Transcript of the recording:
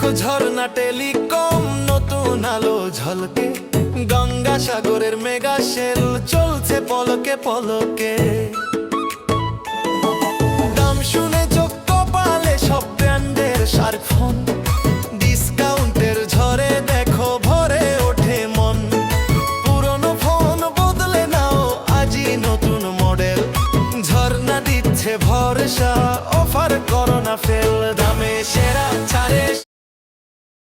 দেখো ঝর্ণা টেলিকম, নতুন আলো ঝলকে, গঙ্গাসাগরের মেগা সেল চলছে পলকে পলকে। দাম শুনে চোখ কপালে, সব ব্র্যান্ডের স্মার্টফোন, ডিসকাউন্টের ঝড়ে দেখো ভরে ওঠে মন। পুরনো ফোন বদলে নাও, আজই নতুন মডেল, ঝর্ণা দিচ্ছে ভরসা, অফার করো না ফেল।